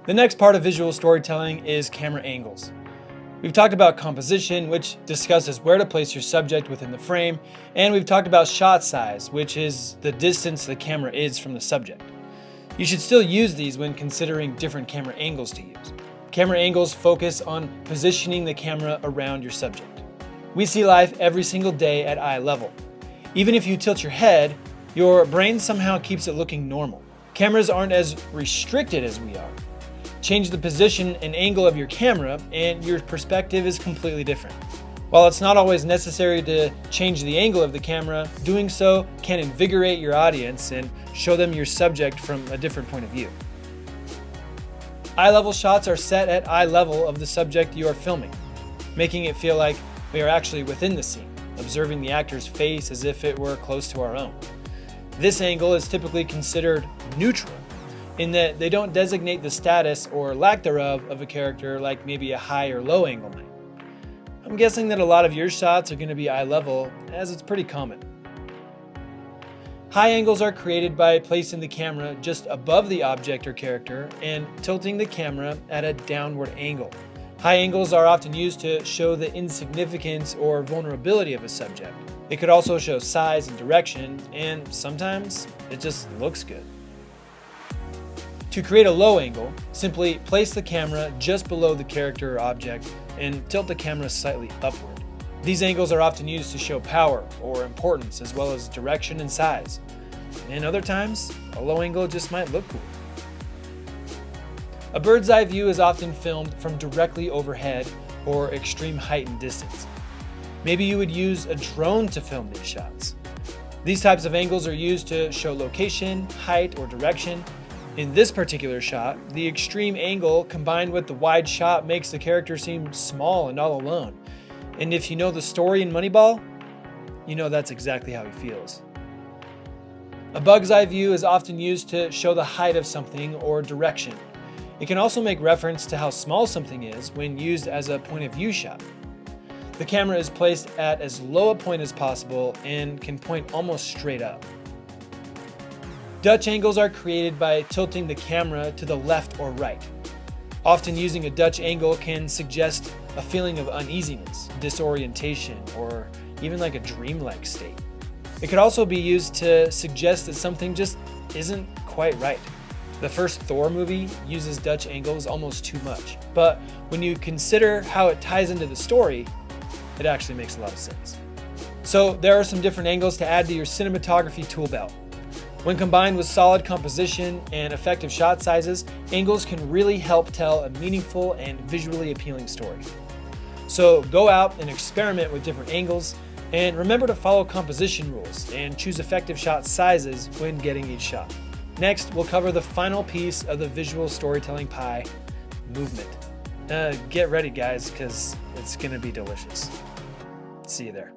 The next part of visual storytelling is camera angles. We've talked about composition, which discusses where to place your subject within the frame, and we've talked about shot size, which is the distance the camera is from the subject. You should still use these when considering different camera angles to use. Camera angles focus on positioning the camera around your subject. We see life every single day at eye level. Even if you tilt your head, your brain somehow keeps it looking normal. Cameras aren't as restricted as we are. Change the position and angle of your camera and your perspective is completely different. While it's not always necessary to change the angle of the camera, doing so can invigorate your audience and show them your subject from a different point of view. Eye level shots are set at eye level of the subject you are filming, making it feel like we are actually within the scene, observing the actor's face as if it were close to our own. This angle is typically considered neutral, in that they don't designate the status or lack thereof of a character like maybe a high or low angle might. I'm guessing that a lot of your shots are going to be eye level, as it's pretty common. High angles are created by placing the camera just above the object or character and tilting the camera at a downward angle. High angles are often used to show the insignificance or vulnerability of a subject. It could also show size and direction, and sometimes it just looks good. To create a low angle, simply place the camera just below the character or object and tilt the camera slightly upward. These angles are often used to show power or importance as well as direction and size. And other times, a low angle just might look cool. A bird's eye view is often filmed from directly overhead or extreme height and distance. Maybe you would use a drone to film these shots. These types of angles are used to show location, height, or direction. In this particular shot, the extreme angle combined with the wide shot makes the character seem small and all alone. And if you know the story in Moneyball, you know that's exactly how he feels. A bug's eye view is often used to show the height of something or direction. It can also make reference to how small something is when used as a point of view shot. The camera is placed at as low a point as possible and can point almost straight up. Dutch angles are created by tilting the camera to the left or right. Often using a Dutch angle can suggest a feeling of uneasiness, disorientation, or even like a dreamlike state. It could also be used to suggest that something just isn't quite right. The first Thor movie uses Dutch angles almost too much, but when you consider how it ties into the story, it actually makes a lot of sense. So there are some different angles to add to your cinematography tool belt. When combined with solid composition and effective shot sizes, angles can really help tell a meaningful and visually appealing story. So go out and experiment with different angles, and remember to follow composition rules and choose effective shot sizes when getting each shot. Next, we'll cover the final piece of the visual storytelling pie, movement. Get ready guys, because it's gonna be delicious. See you there.